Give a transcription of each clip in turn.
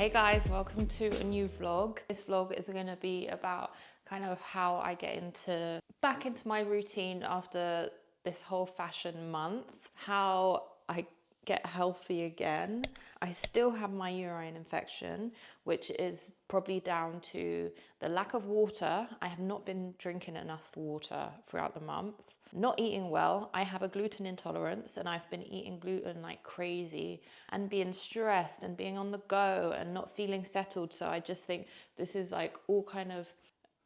Hey guys, welcome to a new vlog. This vlog is going to be about kind of how I get back into my routine after this whole fashion month, how I get healthy again. I still have my urine infection, which is probably down to the lack of water. I have not been drinking enough water throughout the month. Not eating well. I have a gluten intolerance and I've been eating gluten like crazy and being stressed and being on the go and not feeling settled. So I just think this is like all kind of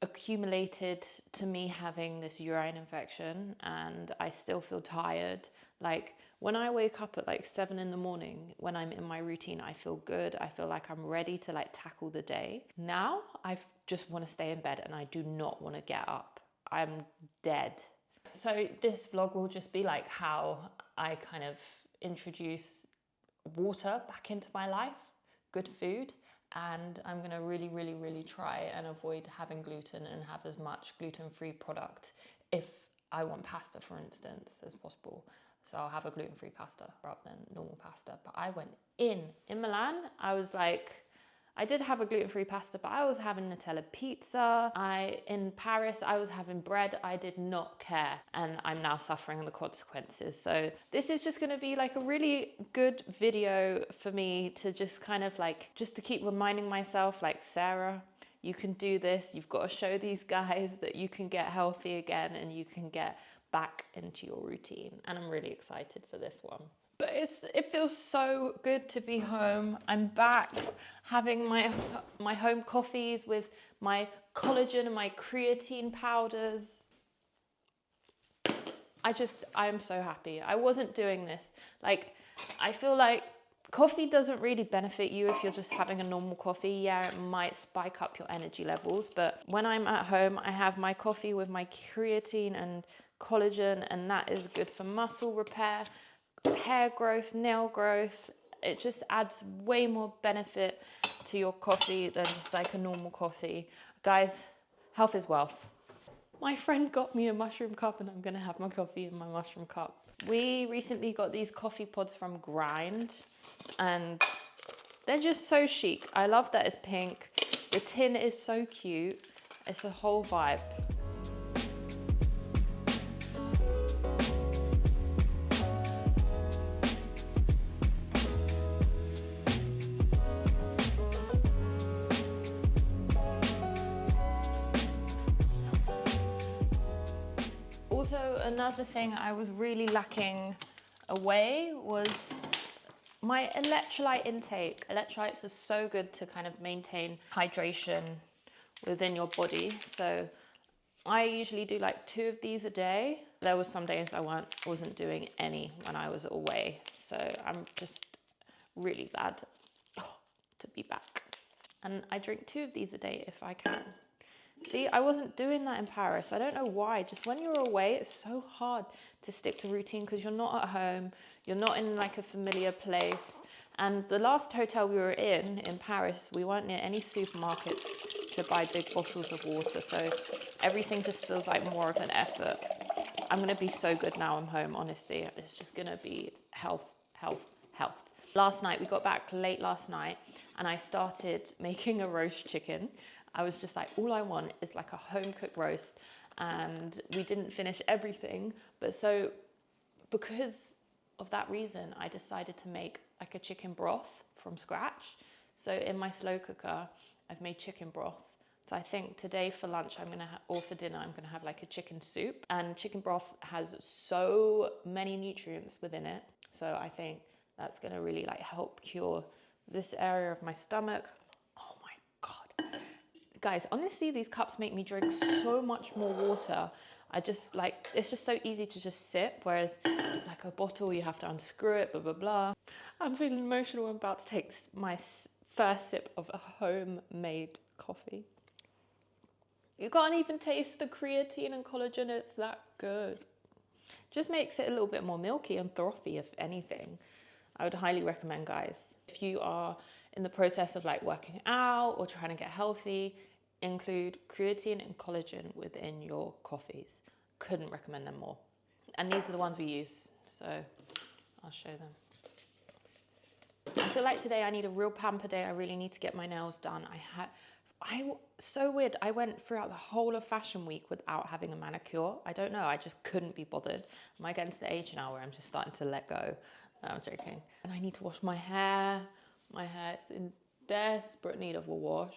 accumulated to me having this urine infection, and I still feel tired. Like when I wake up at like 7 in the morning, when I'm in my routine, I feel good. I feel like I'm ready to like tackle the day. Now I just want to stay in bed and I do not want to get up. I'm dead. So this vlog will just be like how I kind of introduce water back into my life, good food, and I'm gonna really try and avoid having gluten and have as much gluten-free product if I want pasta, for instance, as possible. So I'll have a gluten-free pasta rather than normal pasta. But I went in Milan, I was like, I did have a gluten-free pasta, but I was having Nutella pizza. In Paris, I was having bread. I did not care. And I'm now suffering the consequences. So this is just gonna be like a really good video for me to just kind of like, just to keep reminding myself, like, Sarah, you can do this. You've got to show these guys that you can get healthy again and you can get back into your routine. And I'm really excited for this one. But it feels so good to be home. I'm back having my home coffees with my collagen and my creatine powders. I am so happy. I wasn't doing this. Like, I feel like coffee doesn't really benefit you if you're just having a normal coffee. Yeah, it might spike up your energy levels, but when I'm at home, I have my coffee with my creatine and collagen, and that is good for muscle repair, hair growth, nail growth. It just adds way more benefit to your coffee than just like a normal coffee. Guys, health is wealth. My friend got me a mushroom cup and I'm gonna have my coffee in my mushroom cup. We recently got these coffee pods from Grind and they're just so chic. I love that it's pink. The tin is so cute. It's a whole vibe. Also, another thing I was really lacking away was my electrolyte intake. Electrolytes are so good to kind of maintain hydration within your body. So I usually do like 2 of these a day. There was some days I wasn't doing any when I was away. So I'm just really glad to be back. And I drink 2 of these a day if I can. See, I wasn't doing that in Paris. I don't know why. Just when you're away, it's so hard to stick to routine because you're not at home. You're not in like a familiar place. And the last hotel we were in Paris, we weren't near any supermarkets to buy big bottles of water. So everything just feels like more of an effort. I'm going to be so good now I'm home, honestly. It's just going to be health. Last night, we got back late last night and I started making a roast chicken. I was just like, all I want is like a home-cooked roast, and we didn't finish everything. But so because of that reason, I decided to make like a chicken broth from scratch. So in my slow cooker, I've made chicken broth. So I think today for lunch, or for dinner, I'm gonna have like a chicken soup. And chicken broth has so many nutrients within it. So I think that's gonna really like help cure this area of my stomach. Oh my God. Guys, honestly, these cups make me drink so much more water. It's just so easy to just sip, whereas like a bottle, you have to unscrew it, blah, blah, blah. I'm feeling emotional. I'm about to take my first sip of a homemade coffee. You can't even taste the creatine and collagen. It's that good. Just makes it a little bit more milky and frothy, if anything. I would highly recommend, guys. If you are in the process of like working out or trying to get healthy, include creatine and collagen within your coffees. Couldn't recommend them more. And these are the ones we use, so I'll show them. feel like today I need a real pamper day. I really need to get my nails done. So weird. I went throughout the whole of Fashion Week without having a manicure. I don't know. I just couldn't be bothered. Am I getting to the age now where I'm just starting to let go? No, I'm joking. And I need to wash my hair. My hair is in desperate need of a wash.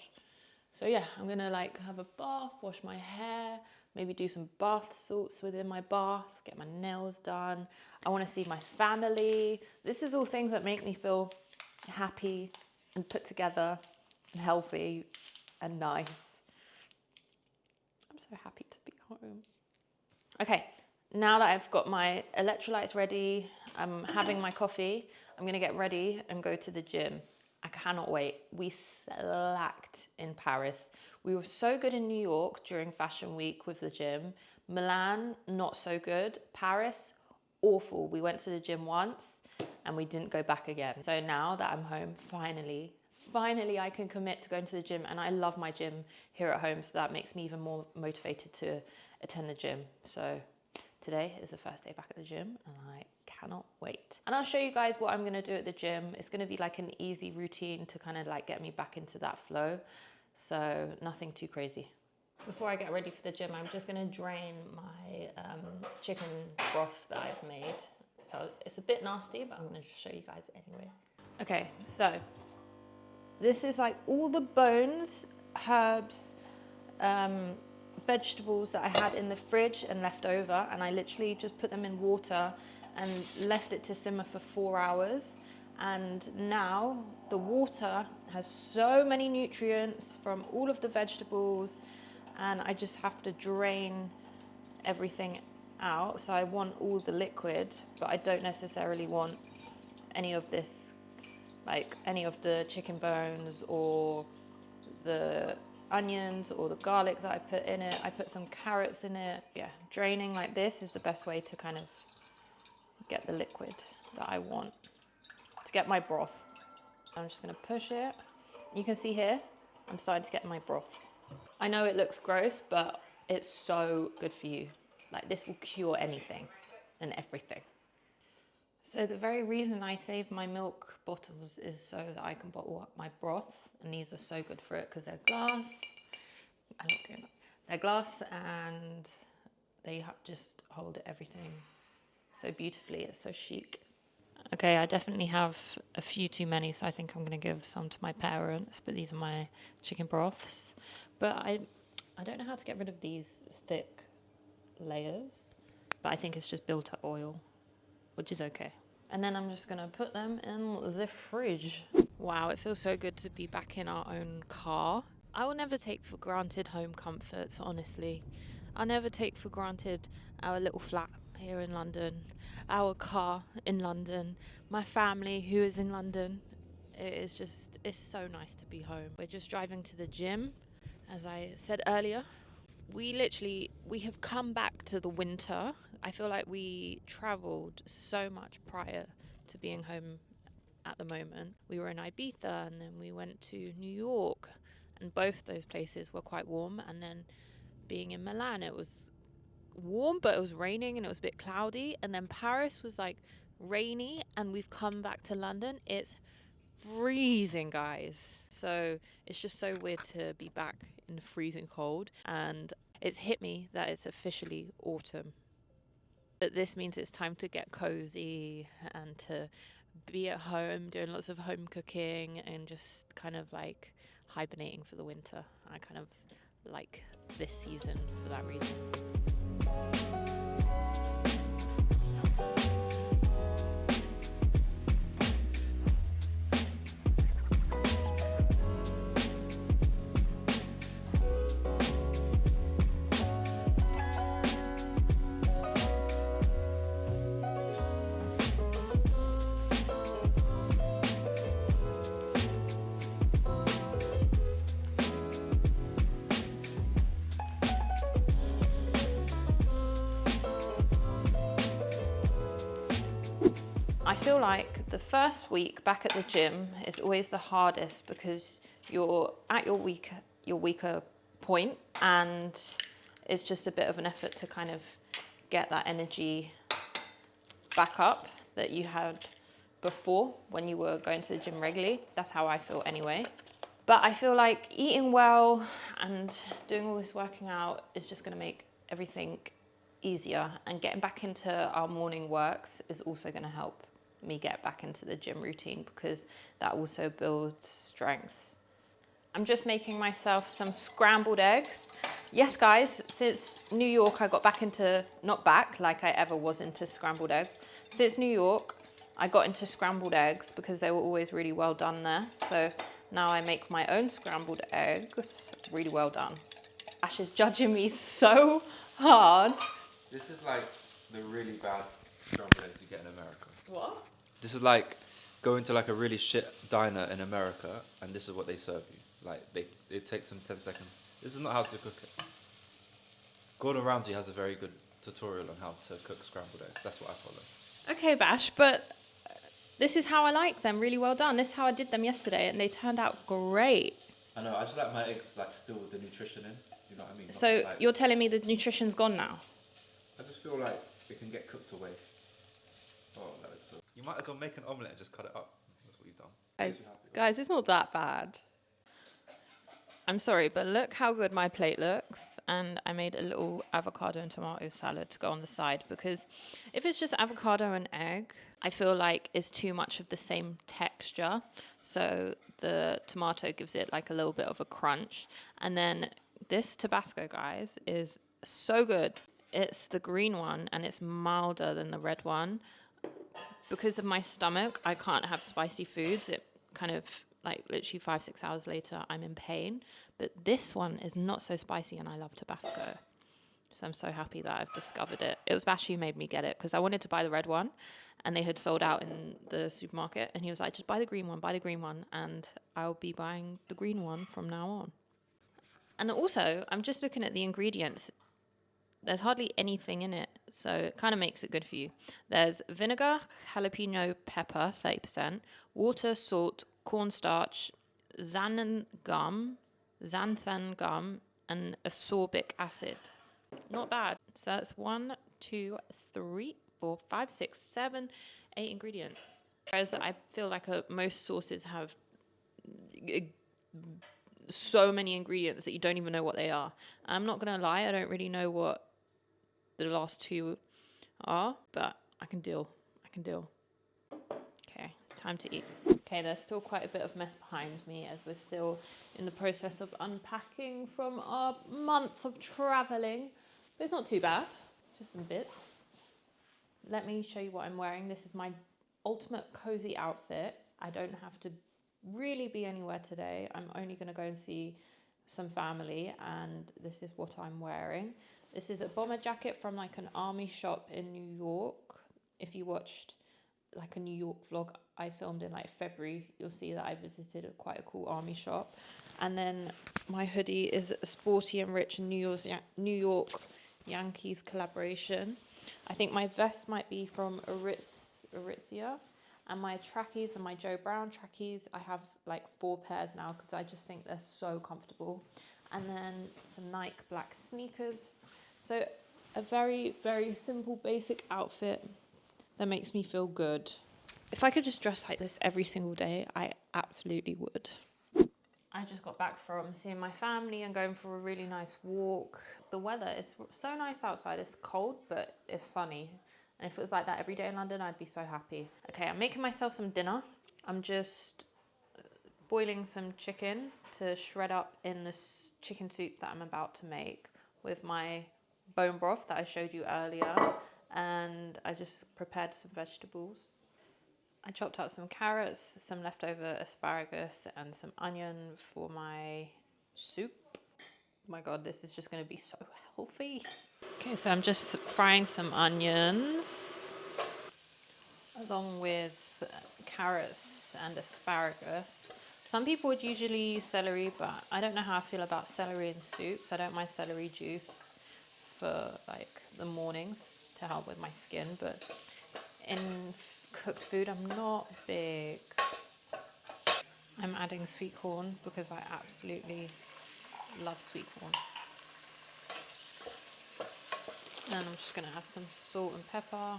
So yeah, I'm gonna like have a bath, wash my hair, maybe do some bath salts within my bath, get my nails done. I want to see my family. This is all things that make me feel happy and put together and healthy and nice. I'm so happy to be home. Okay, now that I've got my electrolytes ready, I'm having my coffee, I'm gonna get ready and go to the gym. I cannot wait. We slacked in Paris. We were so good in New York during Fashion Week with the gym. Milan, not so good. Paris, awful. We went to the gym once and we didn't go back again. So now that I'm home, finally I can commit to going to the gym, and I love my gym here at home, so that makes me even more motivated to attend the gym. So today is the first day back at the gym and I cannot wait. And I'll show you guys what I'm gonna do at the gym. It's gonna be like an easy routine to kind of like get me back into that flow. So nothing too crazy. Before I get ready for the gym, I'm just gonna drain my chicken broth that I've made. So it's a bit nasty, but I'm gonna just show you guys anyway. Okay, so this is like all the bones, herbs, vegetables that I had in the fridge and left over, and I literally just put them in water and left it to simmer for 4 hours. And now the water has so many nutrients from all of the vegetables, and I just have to drain everything out. So I want all the liquid, but I don't necessarily want any of this, like any of the chicken bones or the onions or the garlic that I put in it. I put some carrots in it. Yeah, draining like this is the best way to kind of get the liquid that I want to get my broth. I'm just gonna push it. You can see here, I'm starting to get my broth. I know it looks gross, but it's so good for you. Like this will cure anything and everything. So the very reason I save my milk bottles is so that I can bottle up my broth, and these are so good for it because they're glass. I like doing that. They're glass and they just hold everything so beautifully. It's so chic. Okay, I definitely have a few too many, so I think I'm going to give some to my parents, but these are my chicken broths. But I don't know how to get rid of these thick layers, but I think it's just built up oil, which is okay. And then I'm just gonna put them in the fridge. Wow, it feels so good to be back in our own car. I will never take for granted home comforts, honestly. I'll never take for granted our little flat here in London, our car in London, my family who is in London. It's so nice to be home. We're just driving to the gym, as I said earlier. We have come back to the winter. I feel like we traveled so much prior to being home at the moment. We were in Ibiza and then we went to New York, and both those places were quite warm. And then being in Milan, it was warm, but it was raining and it was a bit cloudy. And then Paris was like rainy, and we've come back to London. It's freezing, guys. So it's just so weird to be back in the freezing cold, and it's hit me that it's officially autumn. But this means it's time to get cozy and to be at home doing lots of home cooking and just kind of like hibernating for the winter. I kind of like this season for that reason. I feel like the first week back at the gym is always the hardest because you're at your weaker point, and it's just a bit of an effort to kind of get that energy back up that you had before when you were going to the gym regularly. That's how I feel anyway. But I feel like eating well and doing all this working out is just going to make everything easier, and getting back into our morning works is also going to help me get back into the gym routine, because that also builds strength. I'm just making myself some scrambled eggs. Yes, guys, since New York, I got back into, not back like I ever was into scrambled eggs. Since New York, I got into scrambled eggs because they were always really well done there. So now I make my own scrambled eggs, really well done. Ash is judging me so hard. This is like the really bad scrambled eggs you get in America. What? This is like going to like a really shit diner in America, and this is what they serve you. Like it takes them 10 seconds. This is not how to cook it. Gordon Ramsay has a very good tutorial on how to cook scrambled eggs. That's what I follow. Okay, Bash, but this is how I like them, really well done. This is how I did them yesterday, and they turned out great. I know, I just like my eggs like still with the nutrition in. You know what I mean? So like, you're telling me the nutrition's gone now? I just feel like it can get cooked away. Oh, that is so. You might as well make an omelette and just cut it up. That's what you've done. Guys, it's not that bad. I'm sorry, but look how good my plate looks. And I made a little avocado and tomato salad to go on the side, because if it's just avocado and egg, I feel like it's too much of the same texture. So the tomato gives it like a little bit of a crunch. And then this Tabasco, guys, is so good. It's the green one, and it's milder than the red one. Because of my stomach, I can't have spicy foods. It kind of, like, literally 5-6 hours later, I'm in pain. But this one is not so spicy, and I love Tabasco. So I'm so happy that I've discovered it. It was Bash who made me get it, because I wanted to buy the red one, and they had sold out in the supermarket. And he was like, just buy the green one, and I'll be buying the green one from now on. And also, I'm just looking at the ingredients. There's hardly anything in it, so it kind of makes it good for you. There's vinegar, jalapeno pepper, 30%, water, salt, cornstarch, xanthan gum, and ascorbic acid. Not bad. So that's 1, 2, 3, 4, 5, 6, 7, 8 ingredients. Whereas I feel like most sauces have so many ingredients that you don't even know what they are. I'm not going to lie, I don't really know what the last two are, but I can deal. Okay, time to eat. Okay, there's still quite a bit of mess behind me, as we're still in the process of unpacking from our month of traveling. But it's not too bad, just some bits. Let me show you what I'm wearing. This is my ultimate cozy outfit. I don't have to really be anywhere today. I'm only going to go and see some family, and this is what I'm wearing. This is a bomber jacket from like an army shop in New York. If you watched like a New York vlog I filmed in like February, you'll see that I visited quite a cool army shop. And then my hoodie is a sporty and rich New York Yankees collaboration. I think my vest might be from Aritzia. And my trackies are my Joe Brown trackies. I have like 4 pairs now because I just think they're so comfortable. And then some Nike black sneakers. So a very, very simple, basic outfit that makes me feel good. If I could just dress like this every single day, I absolutely would. I just got back from seeing my family and going for a really nice walk. The weather is so nice outside. It's cold, but it's sunny. And if it was like that every day in London, I'd be so happy. Okay, I'm making myself some dinner. I'm just boiling some chicken to shred up in this chicken soup that I'm about to make with my bone broth that I showed you earlier. And I just prepared some vegetables. I chopped up some carrots, some leftover asparagus, and some onion for my soup. Oh my God, this is just gonna be so healthy. Okay, so I'm just frying some onions along with carrots and asparagus. Some people would usually use celery, but I don't know how I feel about celery in soups. I don't mind celery juice for like the mornings to help with my skin, but in cooked food, I'm not big. I'm adding sweet corn because I absolutely love sweet corn. And I'm just gonna add some salt and pepper.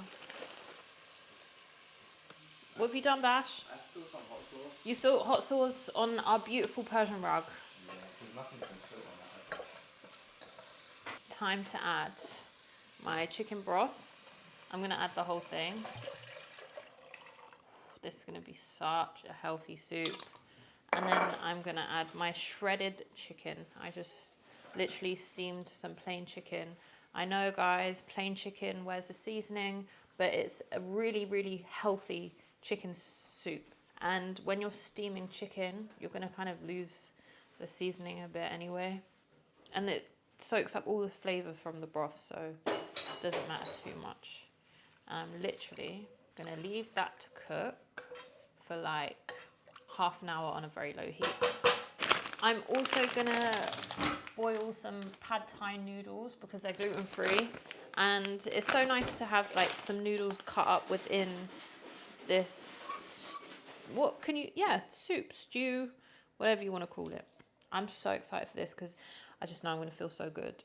What have you done, Bash? I spilled some hot sauce. You spilled hot sauce on our beautiful Persian rug. Yeah, because nothing's been spilled on that. Time to add my chicken broth. I'm gonna add the whole thing. This is gonna be such a healthy soup. And then I'm gonna add my shredded chicken. I just literally steamed some plain chicken. I know, guys, plain chicken, where's the seasoning? But it's a really, really healthy chicken soup. And when you're steaming chicken, you're gonna kind of lose the seasoning a bit anyway. And it soaks up all the flavor from the broth, so it doesn't matter too much. And I'm literally gonna leave that to cook for like half an hour on a very low heat. I'm also gonna boil some pad thai noodles because they're gluten-free. And it's so nice to have like some noodles cut up within this, soup, stew, whatever you want to call it. I'm so excited for this because I just know I'm going to feel so good.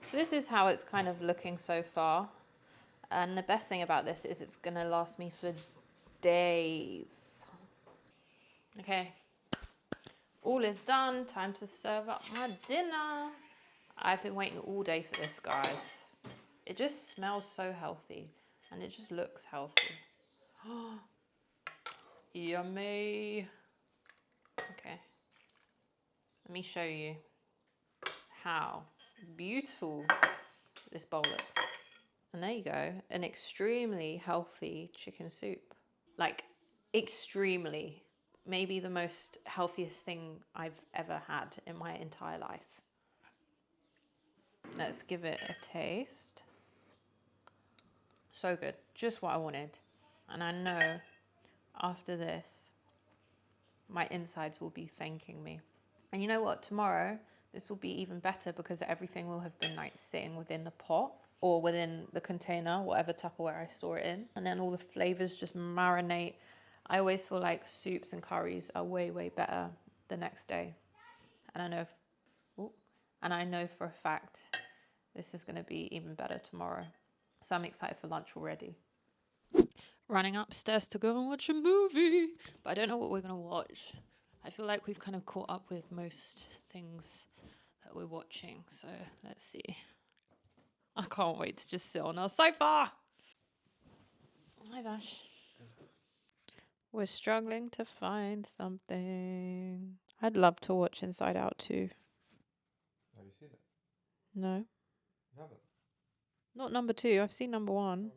So this is how it's kind of looking so far. And the best thing about this is it's going to last me for days. Okay, all is done. Time to serve up my dinner. I've been waiting all day for this, guys. It just smells so healthy and it just looks healthy. Yummy. Okay, let me show you how beautiful this bowl looks. And there you go, an extremely healthy chicken soup. Like, extremely. Maybe the most healthiest thing I've ever had in my entire life. Let's give it a taste. So good, just what I wanted. And I know after this, my insides will be thanking me. And you know what, tomorrow, this will be even better because everything will have been like sitting within the pot or within the container, whatever Tupperware I store it in. And then all the flavors just marinate. I always feel like soups and curries are way, way better the next day. And I know for a fact this is gonna be even better tomorrow. So I'm excited for lunch already. Running upstairs to go and watch a movie, but I don't know what we're gonna watch. I feel like we've kind of caught up with most things that we're watching, so let's see. I can't wait to just sit on our sofa. Hi, Vash. We're struggling to find something. I'd love to watch Inside Out too. Have you seen it? No, You haven't? not number 2. I've seen number 1.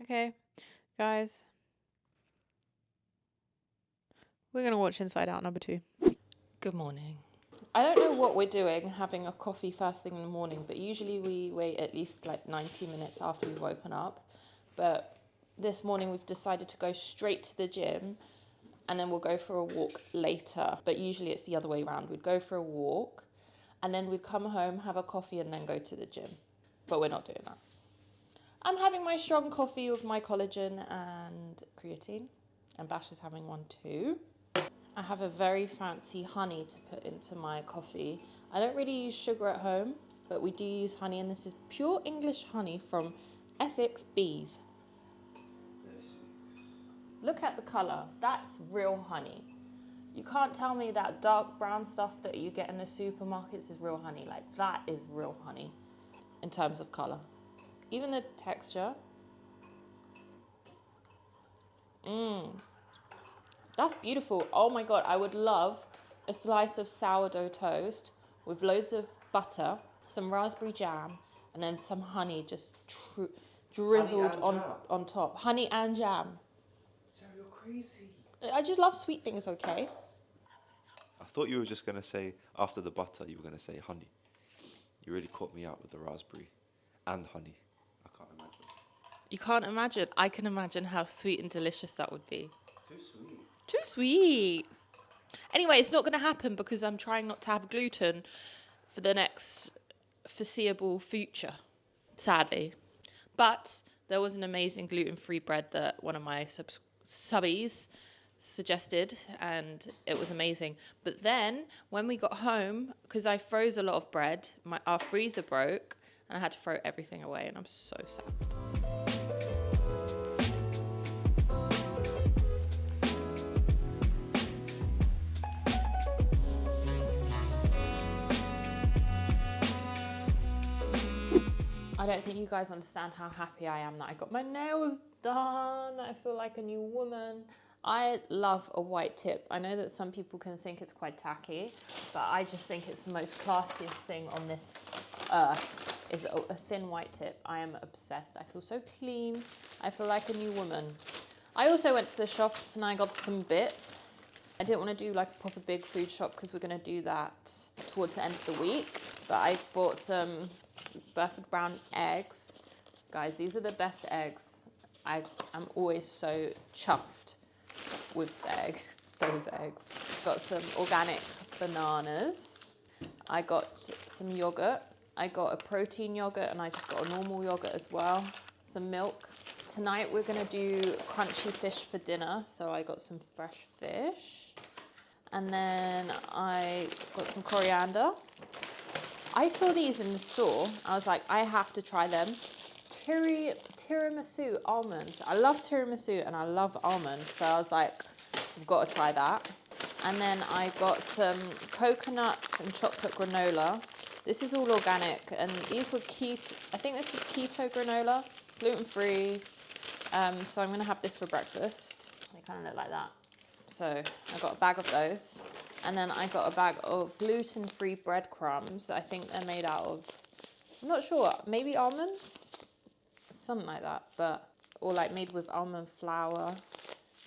Okay, guys. We're going to watch Inside Out number 2. Good morning. I don't know what we're doing, having a coffee first thing in the morning, but usually we wait at least like 90 minutes after we've woken up. But this morning we've decided to go straight to the gym and then we'll go for a walk later. But usually it's the other way around. We'd go for a walk and then we'd come home, have a coffee and then go to the gym. But we're not doing that. I'm having my strong coffee with my collagen and creatine, and Bash is having one too. I have a very fancy honey to put into my coffee. I don't really use sugar at home, but we do use honey, and this is pure English honey from Essex bees. Look at the colour, that's real honey. You can't tell me that dark brown stuff that you get in the supermarkets is real honey. Like, that is real honey in terms of colour. Even the texture. That's beautiful. Oh my God, I would love a slice of sourdough toast with loads of butter, some raspberry jam, and then some honey just drizzled on top. Honey and jam. Sarah, you're crazy. I just love sweet things, okay? I thought you were just going to say, after the butter, you were going to say honey. You really caught me out with the raspberry and honey. I can't imagine. You can't imagine. I can imagine how sweet and delicious that would be. Too sweet. Too sweet. Anyway, it's not going to happen because I'm trying not to have gluten for the next foreseeable future, sadly. But there was an amazing gluten-free bread that one of my subbies suggested, and it was amazing. But then when we got home, because I froze a lot of bread, our freezer broke and I had to throw everything away, and I'm so sad. I don't think you guys understand how happy I am that I got my nails done. I feel like a new woman. I love a white tip. I know that some people can think it's quite tacky, but I just think it's the most classiest thing on this earth is a thin white tip. I am obsessed. I feel so clean. I feel like a new woman. I also went to the shops and I got some bits. I didn't want to do like a proper big food shop because we're going to do that towards the end of the week. But I bought some Burford Brown eggs. Guys, these are the best eggs. I'm always so chuffed with those eggs. Got some organic bananas. I got some yogurt. I got a protein yogurt and I just got a normal yogurt as well. Some milk. Tonight we're gonna do crunchy fish for dinner, so I got some fresh fish. And then I got some coriander. I saw these in the store. I was like, I have to try them. Tiramisu almonds. I love tiramisu and I love almonds, so I was like, I've got to try that. And then I got some coconut and chocolate granola. This is all organic, and these were keto. I think this was keto granola, gluten-free. So I'm gonna have this for breakfast. They kind of look like that. So I got a bag of those. And then I got a bag of gluten-free breadcrumbs. I think they're made out of, I'm not sure, maybe almonds? Something like that, or like made with almond flour.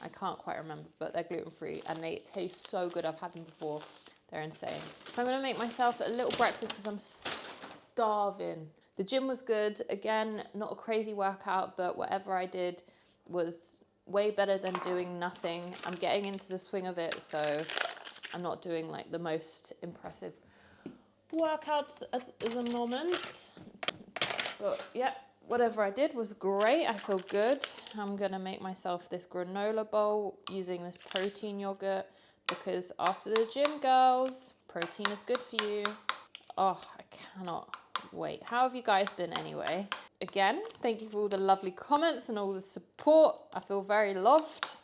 I can't quite remember, but they're gluten-free and they taste so good. I've had them before. They're insane. So I'm gonna make myself a little breakfast because I'm starving. The gym was good. Again, not a crazy workout, but whatever I did was way better than doing nothing. I'm getting into the swing of it, so I'm not doing like the most impressive workouts at the moment. But yeah, whatever I did was great. I feel good. I'm gonna make myself this granola bowl using this protein yogurt because after the gym, girls, protein is good for you. Oh, I cannot wait. How have you guys been anyway? Again, thank you for all the lovely comments and all the support. I feel very loved.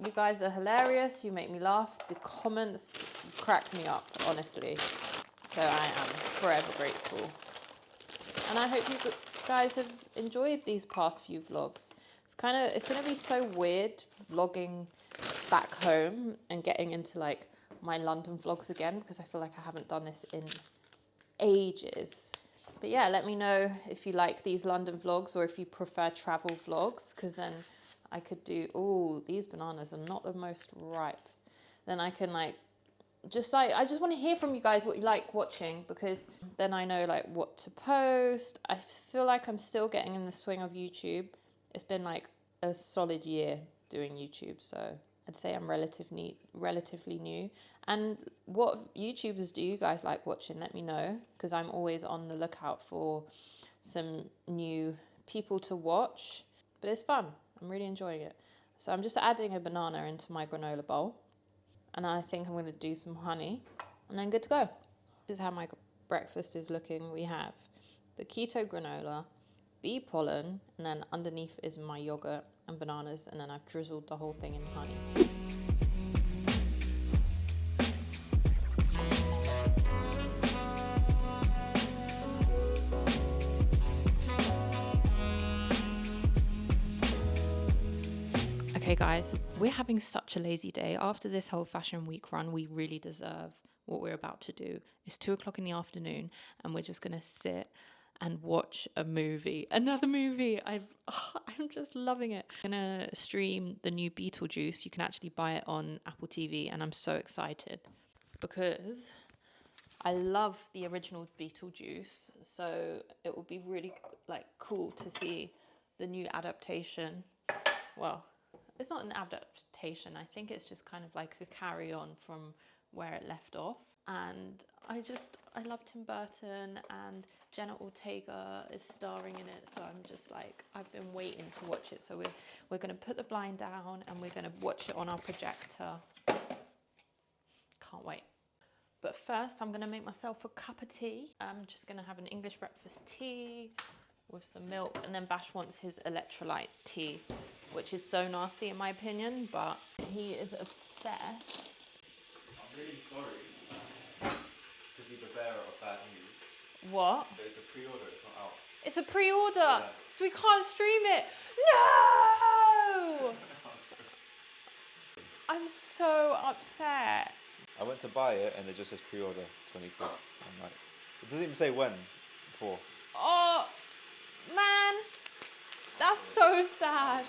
You guys are hilarious. You make me laugh. The comments crack me up, honestly. So I am forever grateful. And I hope you guys have enjoyed these past few vlogs. It's going to be so weird vlogging back home and getting into like my London vlogs again because I feel like I haven't done this in ages. But yeah, let me know if you like these London vlogs or if you prefer travel vlogs, because then I could do, oh, these bananas are not the most ripe. Then I can I just want to hear from you guys what you like watching, because then I know like what to post. I feel like I'm still getting in the swing of YouTube. It's been like a solid year doing YouTube, so I'd say I'm relatively new. And what YouTubers do you guys like watching? Let me know, because I'm always on the lookout for some new people to watch. But it's fun. I'm really enjoying it. So I'm just adding a banana into my granola bowl. And I think I'm going to do some honey and then good to go. This is how my breakfast is looking. We have the keto granola, bee pollen, and then underneath is my yogurt and bananas, and then I've drizzled the whole thing in honey. Okay guys, we're having such a lazy day. After this whole fashion week run, we really deserve what we're about to do. It's 2:00 in the afternoon and we're just gonna sit and watch a movie. Another movie. I'm just loving it. I'm gonna stream the new Beetlejuice. You can actually buy it on Apple TV and I'm so excited because I love the original Beetlejuice. So it will be really like cool to see the new adaptation. Well, it's not an adaptation. I think it's just kind of like a carry on from where it left off. And I love Tim Burton, and Jenna Ortega is starring in it. So I'm just like, I've been waiting to watch it. So we're going to put the blind down and we're going to watch it on our projector. Can't wait. But first I'm going to make myself a cup of tea. I'm just going to have an English breakfast tea with some milk, and then Bash wants his electrolyte tea, which is so nasty in my opinion, but he is obsessed. I'm really sorry to be the bearer of bad news. What? But it's a pre-order, it's not out. It's a pre-order, so we can't stream it. No! I'm so upset. I went to buy it and it just says pre-order 20 quid. I'm like, it doesn't even say when. Before. Oh, man. That's so sad.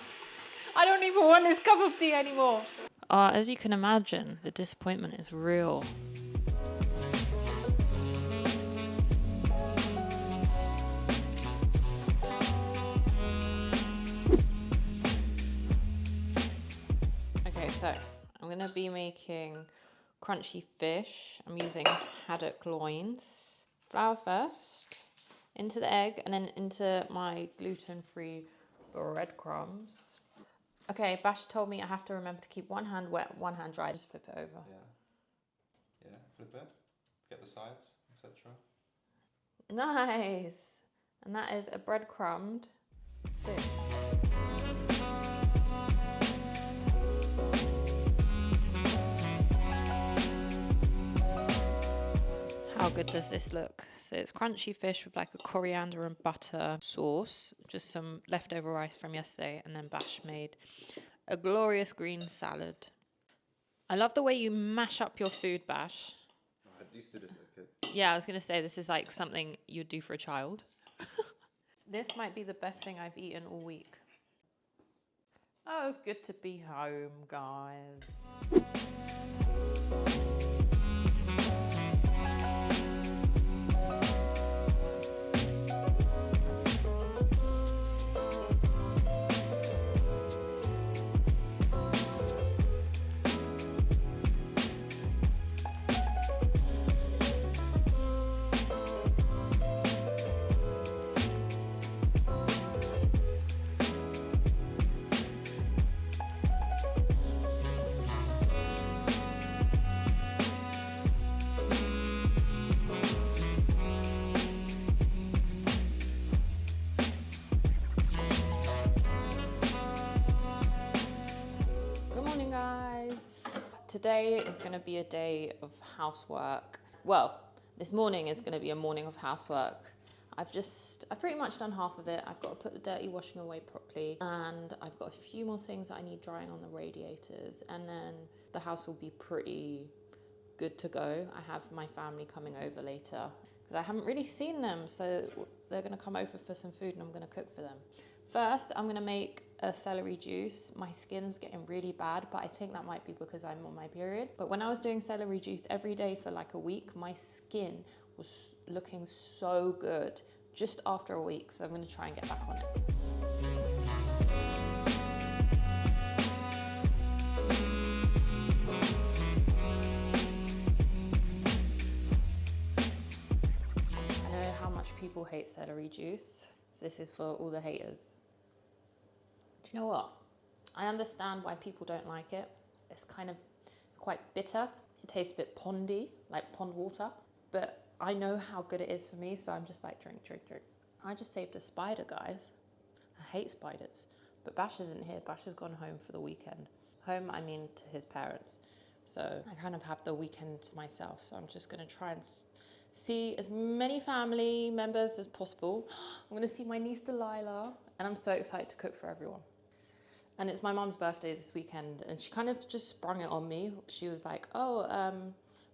I don't even want this cup of tea anymore. As you can imagine, the disappointment is real. Okay, so I'm going to be making crunchy fish. I'm using haddock loins. Flour first, into the egg, and then into my gluten-free breadcrumbs. Okay, Bash told me I have to remember to keep one hand wet, one hand dry. Just flip it over. Yeah, flip it. Get the sides, etc. Nice. And that is a breadcrumbed fish. How good does this look? So it's crunchy fish with like a coriander and butter sauce, just some leftover rice from yesterday, and then Bash made a glorious green salad. I love the way you mash up your food, Bash. I used to do this as a kid. Yeah, I was going to say this is like something you'd do for a child. This might be the best thing I've eaten all week. Oh, it's good to be home, guys. Today is going to be a day of housework. Well, this morning is going to be a morning of housework. I've pretty much done half of it. I've got to put the dirty washing away properly, and I've got a few more things that I need drying on the radiators, and then the house will be pretty good to go. I have my family coming over later because I haven't really seen them, so they're going to come over for some food and I'm going to cook for them. First, I'm going to make a celery juice. My skin's getting really bad, but I think that might be because I'm on my period. But when I was doing celery juice every day for like a week, my skin was looking so good just after a week. So I'm going to try and get back on it. I know how much people hate celery juice. So this is for all the haters. Do you know what? I understand why people don't like it. It's quite bitter. It tastes a bit pondy, like pond water. But I know how good it is for me, so I'm just like, drink, drink, drink. I just saved a spider, guys. I hate spiders. But Bash isn't here. Bash has gone home for the weekend. Home, I mean to his parents. So I kind of have the weekend to myself. So I'm just going to try and see as many family members as possible. I'm going to see my niece Delilah, and I'm so excited to cook for everyone. And it's my mum's birthday this weekend, and she kind of just sprung it on me. She was like, oh,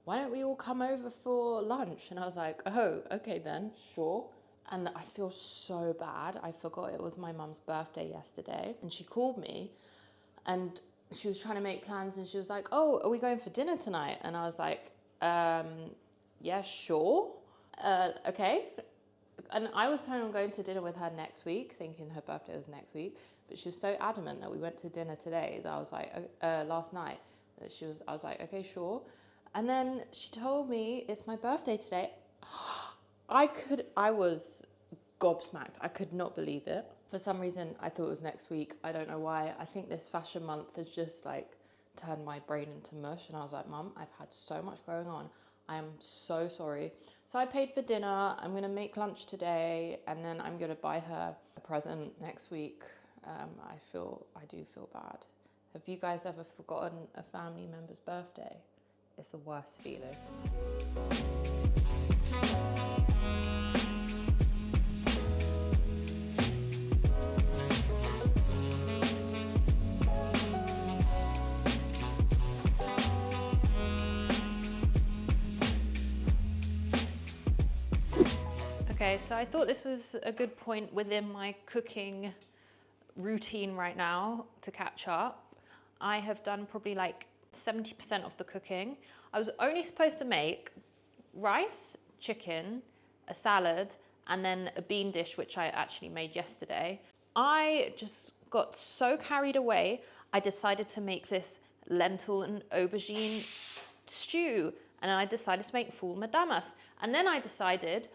why don't we all come over for lunch? And I was like, oh, okay then, sure. And I feel so bad. I forgot it was my mum's birthday yesterday. And she called me, and she was trying to make plans, and she was like, oh, are we going for dinner tonight? And I was like, yeah, sure. Okay. And I was planning on going to dinner with her next week, thinking her birthday was next week. But she was so adamant that we went to dinner today that I was like, last night, that I was like, okay, sure. And then she told me it's my birthday today. I was gobsmacked. I could not believe it. For some reason, I thought it was next week. I don't know why. I think this fashion month has just like turned my brain into mush. And I was like, Mum, I've had so much going on. I am so sorry. So I paid for dinner. I'm going to make lunch today, and then I'm going to buy her a present next week. I do feel bad. Have you guys ever forgotten a family member's birthday? It's the worst feeling. Okay, so I thought this was a good point within my cooking routine right now to catch up. I have done probably like 70% of the cooking. I was only supposed to make rice, chicken, a salad, and then a bean dish, which I actually made yesterday. I just got so carried away, I decided to make this lentil and aubergine stew, and I decided to make full madamas. And then I decided,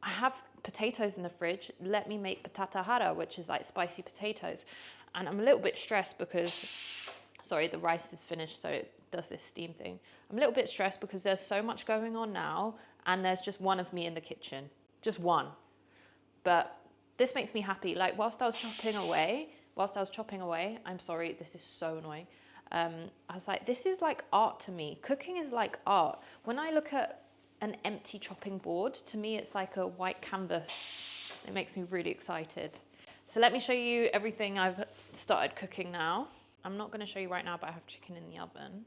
I have potatoes in the fridge, let me make patata hara, which is like spicy potatoes. And I'm a little bit stressed because, sorry, the rice is finished, so it does this steam thing. I'm a little bit stressed because there's so much going on now, and there's just one of me in the kitchen, just one. But this makes me happy. Like whilst I was chopping away, I'm sorry, this is so annoying. I was like, this is like art to me. Cooking is like art. When I look at an empty chopping board, to me it's like a white canvas. It makes me really excited. So let me show you everything I've started cooking now. I'm not going to show you right now, but I have chicken in the oven.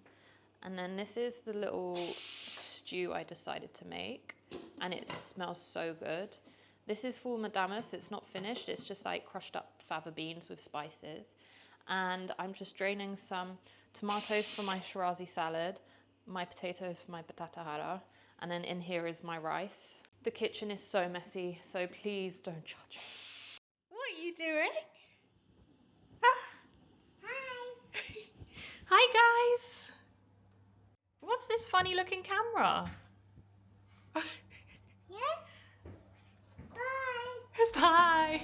And then this is the little stew I decided to make, and it smells so good. This is full madamas. It's not finished. It's just like crushed up fava beans with spices. And I'm just draining some tomatoes for my Shirazi salad, my potatoes for my patata hara, and then in here is my rice. The kitchen is so messy, so please don't judge me. What are you doing? Hi. Hi guys. What's this funny looking camera? Yeah? Bye. Bye.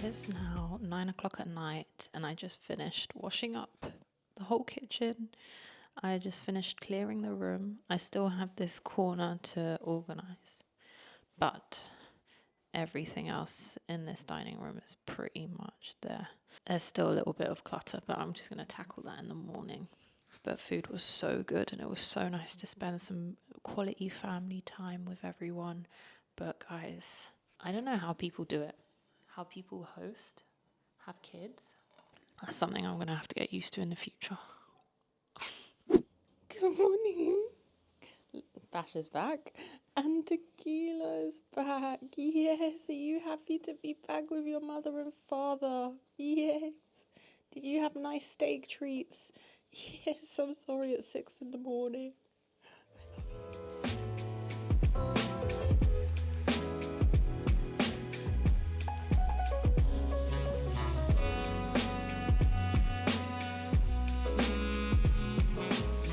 It's now 9 o'clock at night, and I just finished washing up the whole kitchen. I just finished clearing the room. I still have this corner to organize, but everything else in this dining room is pretty much there. There's still a little bit of clutter, but I'm just going to tackle that in the morning. But food was so good, and it was so nice to spend some quality family time with everyone. But guys, I don't know how people do it. How people host, have kids. That's something I'm going to have to get used to in the future. Good morning. Bash is back. And Tequila's back. Yes. Are you happy to be back with your mother and father? Yes. Did you have nice steak treats? Yes. I'm sorry it's 6 in the morning. I love you.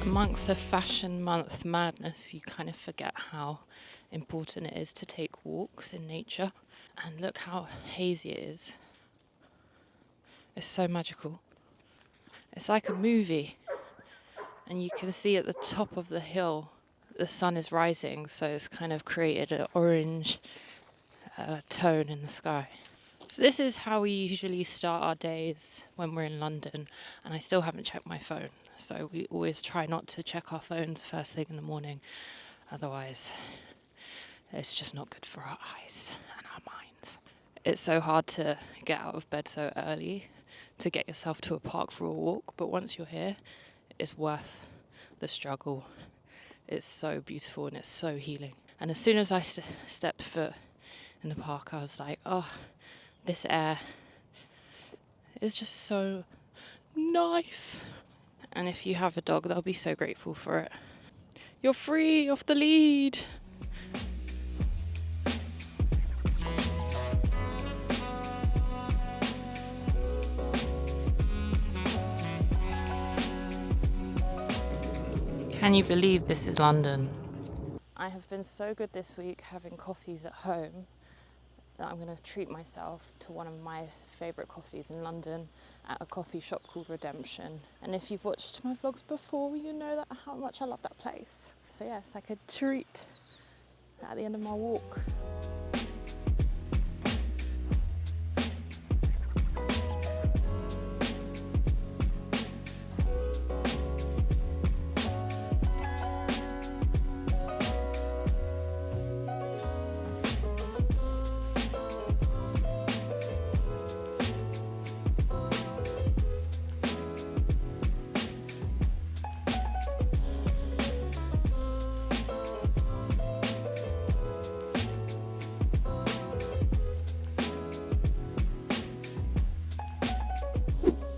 Amongst the fashion month madness, you kind of forget how important it is to take walks in nature. And look how hazy it is. It's so magical. It's like a movie. And you can see at the top of the hill, the sun is rising, so it's kind of created an orange tone in the sky. So this is how we usually start our days when we're in London, and I still haven't checked my phone. So we always try not to check our phones first thing in the morning. Otherwise, it's just not good for our eyes and our minds. It's so hard to get out of bed so early to get yourself to a park for a walk. But once you're here, it's worth the struggle. It's so beautiful and it's so healing. And as soon as I stepped foot in the park, I was like, oh, this air is just so nice. And if you have a dog, they'll be so grateful for it. You're free off the lead. Can you believe this is London? I have been so good this week having coffees at home that I'm going to treat myself to one of my favourite coffees in London at a coffee shop called Redemption. And if you've watched my vlogs before, you know that how much I love that place. So yeah, it's like a treat at the end of my walk.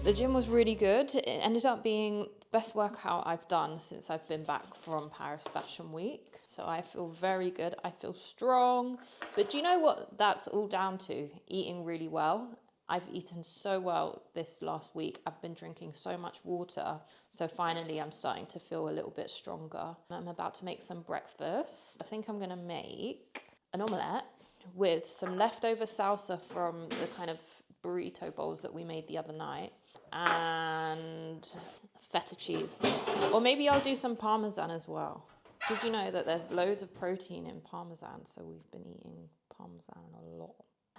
The gym was really good. It ended up being the best workout I've done since I've been back from Paris Fashion Week. So I feel very good. I feel strong. But do you know what that's all down to? Eating really well. I've eaten so well this last week. I've been drinking so much water. So finally I'm starting to feel a little bit stronger. I'm about to make some breakfast. I think I'm gonna make an omelette with some leftover salsa from the kind of burrito bowls that we made the other night and feta cheese. Or maybe I'll do some parmesan as well. Did you know that there's loads of protein in parmesan? So we've been eating parmesan a lot.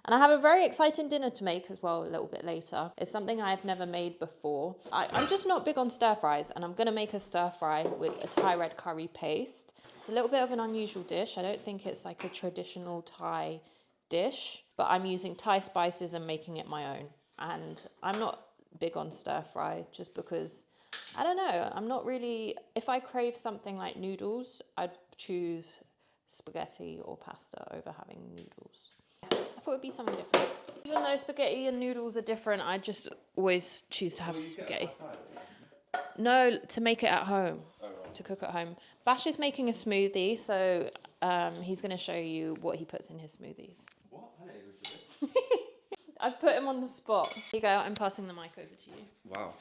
And I have a very exciting dinner to make as well a little bit later. It's something I've never made before. I'm just not big on stir fries, and I'm gonna make a stir fry with a Thai red curry paste. It's a little bit of an unusual dish. I don't think it's like a traditional Thai dish, but I'm using Thai spices and making it my own. And I'm not big on stir fry just because, I don't know, I'm not really, if I crave something like noodles, I'd choose spaghetti or pasta over having noodles. I thought it'd be something different. Even though spaghetti and noodles are different, I just always choose to have spaghetti. No, to make it at home, to cook at home. Bash is making a smoothie, so he's going to show you what he puts in his smoothies. What? I didn't even do this. I've put him on the spot. Here you go, I'm passing the mic over to you. Wow.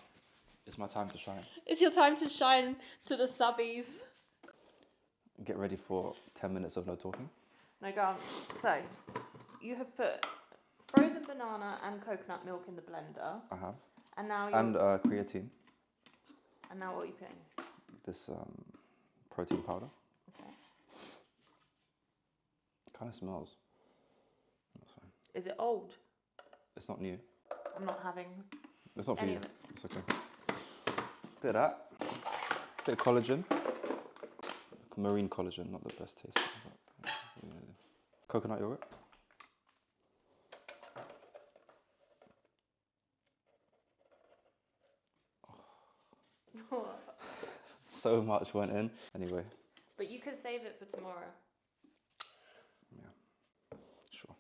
It's my time to shine. It's your time to shine to the subbies. Get ready for 10 minutes of no talking. No, go on. So, you have put frozen banana and coconut milk in the blender. I have. And now you're... And creatine. And now what are you putting? This protein powder. Okay. It kind of smells. That's fine. Is it old? It's not new. I'm not having It's not for any you. of it. It's okay. Bit of that. Bit of collagen. Marine collagen, not the best taste. But, yeah. Coconut yogurt. So much went in. Anyway. But you can save it for tomorrow. Yeah. Sure.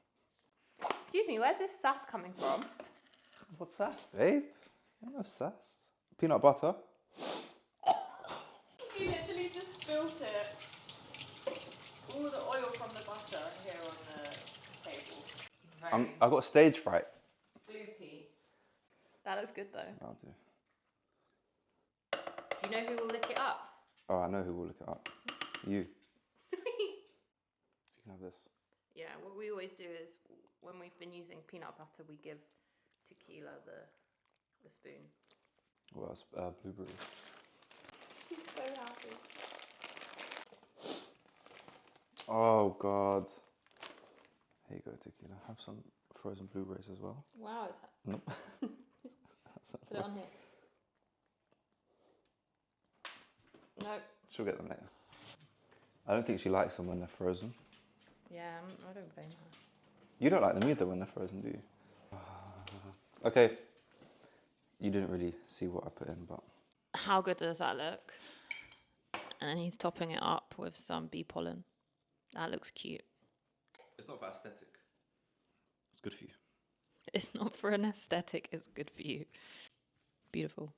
Excuse me, where's this sass coming from? What's sass, babe? No sass. Peanut butter. You literally just spilt it. All the oil from the butter here on the table. I got stage fright. Gloopy. That looks good though. I'll do. Do you know who will lick it up? Oh, I know who will look it up. You. You can have this. Yeah, what we always do is when we've been using peanut butter, we give tequila the spoon. Well, it's blueberry. She's so happy. Oh, God. Here you go, tequila. Have some frozen blueberries as well. Wow, it's... Nope. Put it on here. No. She'll get them later. I don't think she likes them when they're frozen. Yeah, I don't blame her. You don't like them either when they're frozen, do you? Okay. You didn't really see what I put in, but... How good does that look? And then he's topping it up with some bee pollen. That looks cute. It's not for aesthetic. It's good for you. It's not for an aesthetic, it's good for you. Beautiful.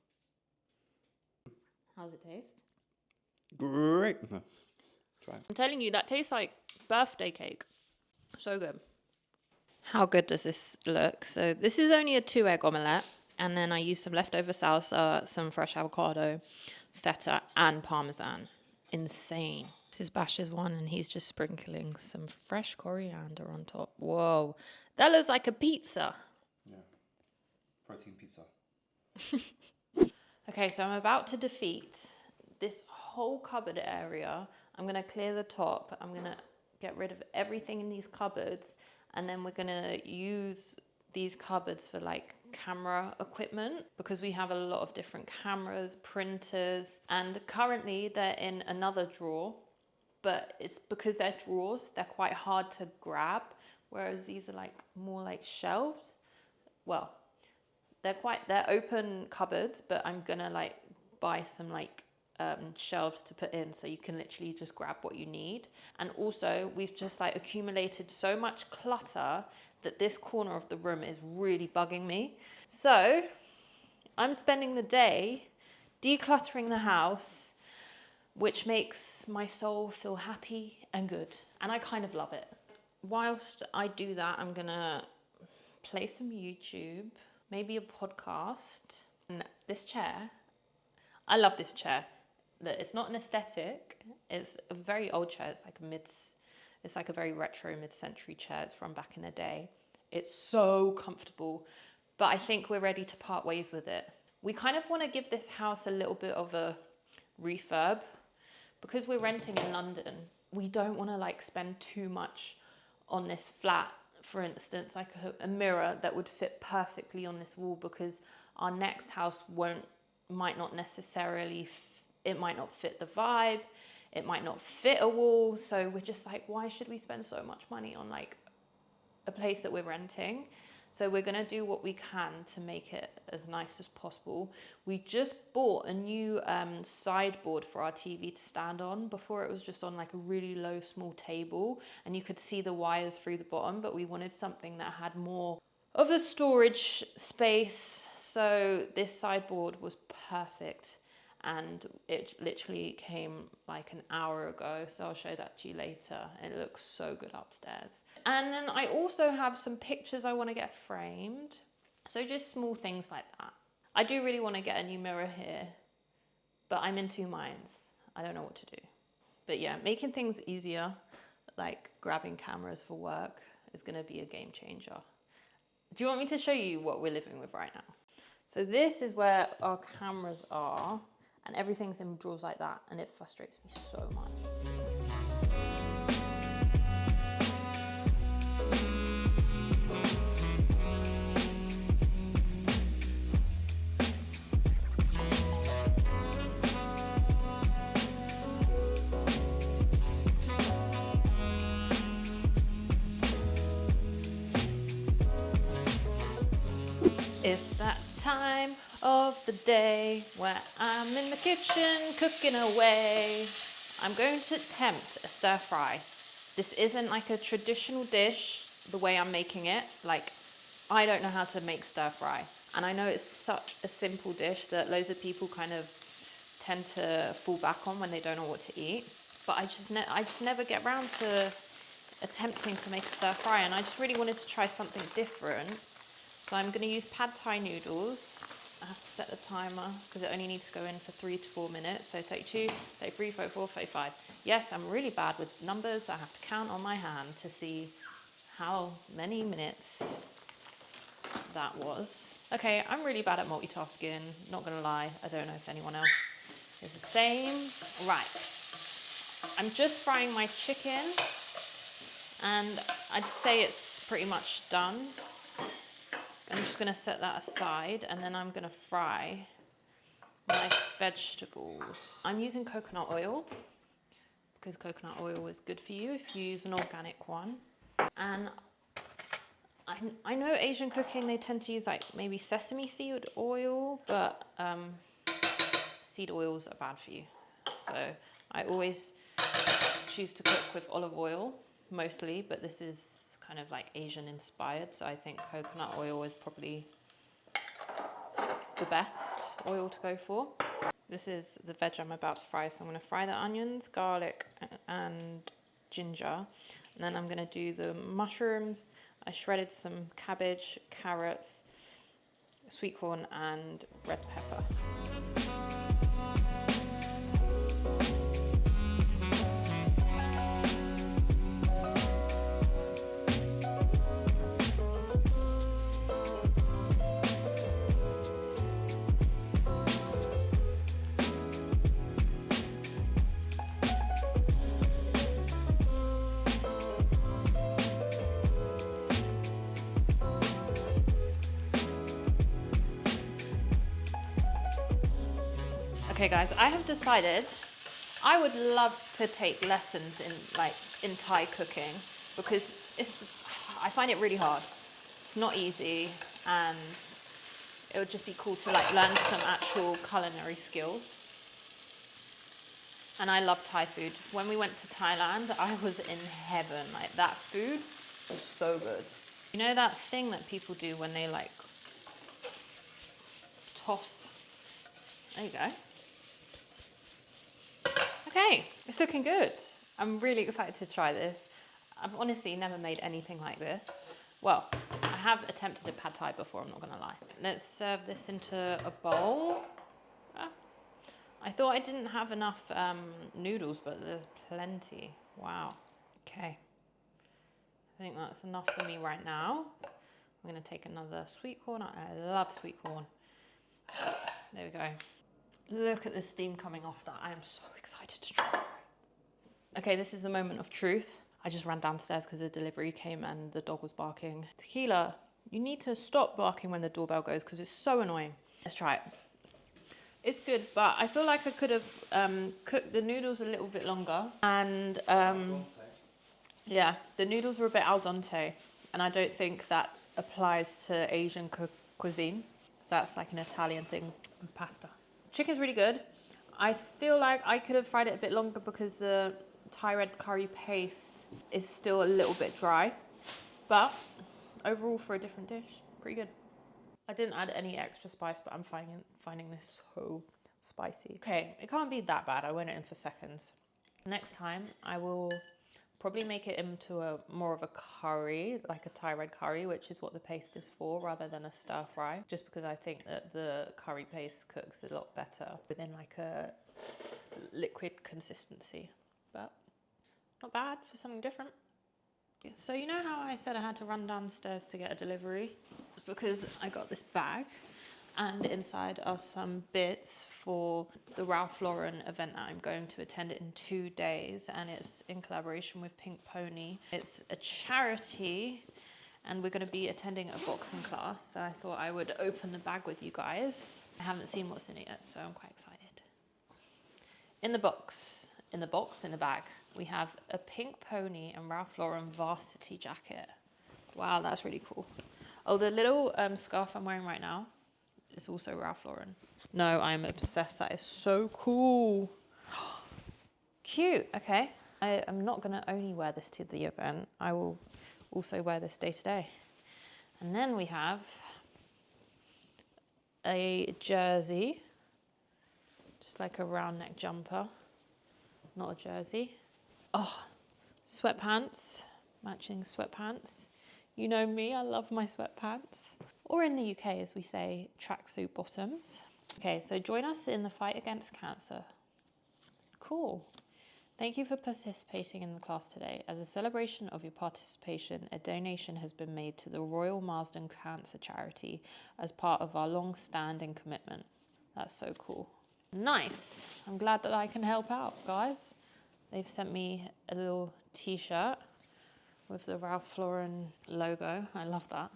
How's it taste? Great. No. Try it. I'm telling you, that tastes like birthday cake. So good. How good does this look? So this is only a 2-egg omelette. And then I used some leftover salsa, some fresh avocado, feta, and parmesan. Insane. This is Bash's one, and he's just sprinkling some fresh coriander on top. Whoa. That looks like a pizza. Yeah. Protein pizza. Okay, so I'm about to defeat this whole cupboard area. I'm going to clear the top. I'm going to get rid of everything in these cupboards. And then we're going to use these cupboards for like camera equipment because we have a lot of different cameras, printers, and currently they're in another drawer, but it's because they're drawers, they're quite hard to grab, whereas these are like more like shelves. Well, they're open cupboards, but I'm gonna like buy some like shelves to put in so you can literally just grab what you need. And also we've just like accumulated so much clutter that this corner of the room is really bugging me. So I'm spending the day decluttering the house, which makes my soul feel happy and good. And I kind of love it. Whilst I do that, I'm gonna play some YouTube, maybe a podcast. And this chair, I love this chair. It's not an aesthetic, it's a very old chair. It's like a very retro mid-century chair. It's from back in the day. It's so comfortable, but I think we're ready to part ways with it. We kind of want to give this house a little bit of a refurb. Because we're renting in London, we don't want to like spend too much on this flat. For instance, like a mirror that would fit perfectly on this wall, because our next house might not necessarily, it might not fit the vibe, it might not fit a wall. So we're just like, why should we spend so much money on like a place that we're renting? So we're gonna do what we can to make it as nice as possible. We just bought a new sideboard for our TV to stand on. Before it was just on like a really low, small table, and you could see the wires through the bottom, but we wanted something that had more of a storage space. So this sideboard was perfect, and it literally came like an hour ago. So I'll show that to you later. It looks so good upstairs. And then I also have some pictures I want to get framed. So just small things like that. I do really want to get a new mirror here, but I'm in two minds. I don't know what to do. But yeah, making things easier, like grabbing cameras for work, is going to be a game changer. Do you want me to show you what we're living with right now? So this is where our cameras are, and everything's in drawers like that, and it frustrates me so much. It's that time of the day where I'm in the kitchen cooking away. I'm going to attempt a stir fry. This isn't like a traditional dish the way I'm making it. Like, I don't know how to make stir fry. And I know it's such a simple dish that loads of people kind of tend to fall back on when they don't know what to eat. But I just never get around to attempting to make a stir fry, and I just really wanted to try something different. So I'm going to use pad thai noodles. I have to set the timer because it only needs to go in for 3 to 4 minutes. So 32, 33, 34, 35. Yes, I'm really bad with numbers. I have to count on my hand to see how many minutes that was. Okay, I'm really bad at multitasking. Not going to lie. I don't know if anyone else is the same. Right. I'm just frying my chicken, and I'd say it's pretty much done. I'm just going to set that aside, and then I'm going to fry my vegetables. I'm using coconut oil because coconut oil is good for you if you use an organic one. And I know Asian cooking, they tend to use like maybe sesame seed oil, but seed oils are bad for you. So I always choose to cook with olive oil mostly, but this is kind of like Asian inspired, so I think coconut oil is probably the best oil to go for. This is the veg I'm about to fry, so I'm going to fry the onions, garlic and ginger, and then I'm going to do the mushrooms. I shredded some cabbage, carrots, sweet corn and red pepper. Okay guys, I have decided I would love to take lessons in Thai cooking, because I find it really hard. It's not easy, and it would just be cool to like learn some actual culinary skills. And I love Thai food. When we went to Thailand, I was in heaven. Like, that food was so good. You know that thing that people do when they like toss. There you go. Okay, it's looking good. I'm really excited to try this. I've honestly never made anything like this. Well, I have attempted a pad thai before, I'm not gonna lie. Let's serve this into a bowl. I thought I didn't have enough noodles, but there's plenty. Wow. Okay. I think that's enough for me right now. I'm gonna take another sweet corn. I love sweet corn. There we go. Look at the steam coming off that. I am so excited to try. Okay, this is a moment of truth. I just ran downstairs because the delivery came and the dog was barking. Tequila, you need to stop barking when the doorbell goes because it's so annoying. Let's try it. It's good, but I feel like I could have cooked the noodles a little bit longer. And yeah, the noodles were a bit al dente. And I don't think that applies to Asian cuisine. That's like an Italian thing with pasta. Chicken's really good. I feel like I could have fried it a bit longer because the Thai red curry paste is still a little bit dry. But overall, for a different dish, pretty good. I didn't add any extra spice, but I'm finding this so spicy. Okay, it can't be that bad. I went in for seconds. Next time, I will probably make it into more of a curry, like a Thai red curry, which is what the paste is for, rather than a stir fry. Just because I think that the curry paste cooks a lot better within like a liquid consistency. But not bad for something different. So you know how I said I had to run downstairs to get a delivery? It's because I got this bag and inside are some bits for the Ralph Lauren event that I'm going to attend in 2 days, and it's in collaboration with Pink Pony. It's a charity and we're going to be attending a boxing class, so I thought I would open the bag with you guys. I haven't seen what's in it yet, so I'm quite excited. In the bag, we have a Pink Pony and Ralph Lauren varsity jacket. Wow, that's really cool. Oh, the little scarf I'm wearing right now is also Ralph Lauren. No, I'm obsessed. That is so cool. Cute. Okay. I am not going to only wear this to the event. I will also wear this day to day. And then we have a jersey, just like a round neck jumper, not a jersey. Oh, sweatpants, matching sweatpants. You know me, I love my sweatpants. Or in the UK, as we say, tracksuit bottoms. Okay, so join us in the fight against cancer. Cool. Thank you for participating in the class today. As a celebration of your participation, a donation has been made to the Royal Marsden Cancer Charity as part of our long-standing commitment. That's so cool. Nice. I'm glad that I can help out, guys. They've sent me a little t-shirt with the Ralph Lauren logo. I love that.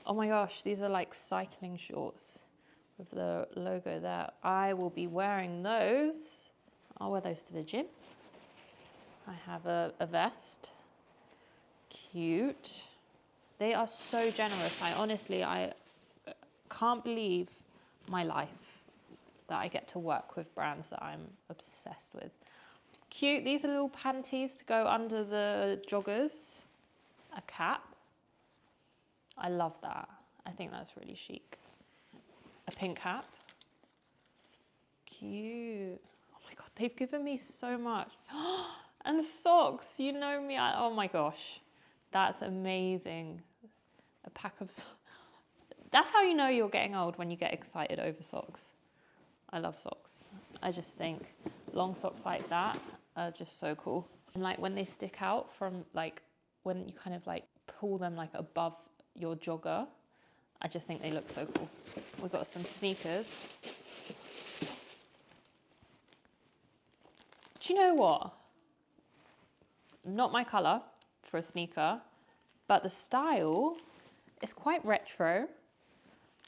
Oh my gosh, these are like cycling shorts with the logo there. I will be wearing those. I'll wear those to the gym. I have a vest. Cute. They are so generous. I can't believe my life that I get to work with brands that I'm obsessed with. Cute. These are little panties to go under the joggers. A cap. I love that. I think that's really chic. A pink cap. Cute. Oh my God, they've given me so much. And socks. You know me. Oh my gosh. That's amazing. A pack of socks. That's how you know you're getting old, when you get excited over socks. I love socks. I just think long socks like that are just so cool. And like when they stick out from like, when you kind of like pull them like above your jogger, I just think they look so cool. We've got some sneakers. Do you know what? Not my colour for a sneaker, but the style is quite retro.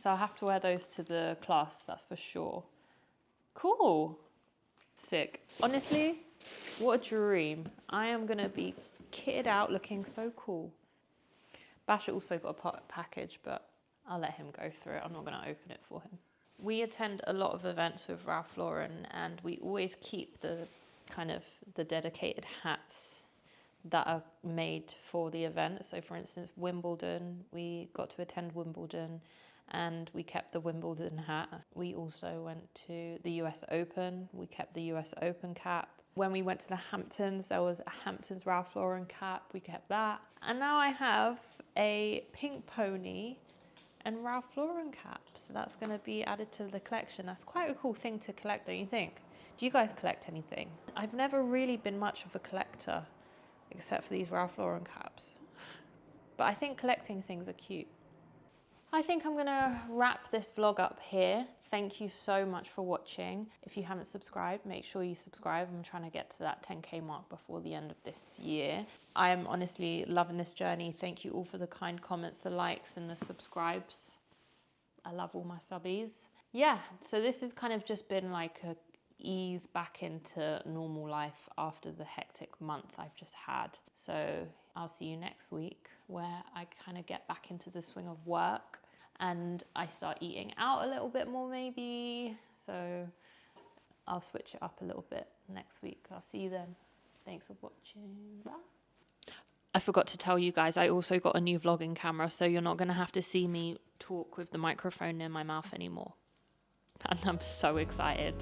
So I'll have to wear those to the class, that's for sure. Cool. Sick. Honestly, what a dream. I am going to be kitted out looking so cool. Bash also got a package, but I'll let him go through it. I'm not going to open it for him. We attend a lot of events with Ralph Lauren, and we always keep the kind of the dedicated hats that are made for the event. So for instance, Wimbledon, we got to attend Wimbledon, and we kept the Wimbledon hat. We also went to the US Open. We kept the US Open cap. When we went to the Hamptons, there was a Hamptons Ralph Lauren cap. We kept that. And now I have a pink pony and Ralph Lauren cap. So that's going to be added to the collection. That's quite a cool thing to collect, don't you think? Do you guys collect anything? I've never really been much of a collector, except for these Ralph Lauren caps. But I think collecting things are cute. I think I'm gonna wrap this vlog up here. Thank you so much for watching. If you haven't subscribed, make sure you subscribe. I'm trying to get to that 10K mark before the end of this year. I am honestly loving this journey. Thank you all for the kind comments, the likes and the subscribes. I love all my subbies. Yeah, so this has kind of just been like a ease back into normal life after the hectic month I've just had. So I'll see you next week where I kind of get back into the swing of work and I start eating out a little bit more maybe. So I'll switch it up a little bit next week. I'll see you then. Thanks for watching. Bye. I forgot to tell you guys, I also got a new vlogging camera, so you're not going to have to see me talk with the microphone near my mouth anymore. And I'm so excited.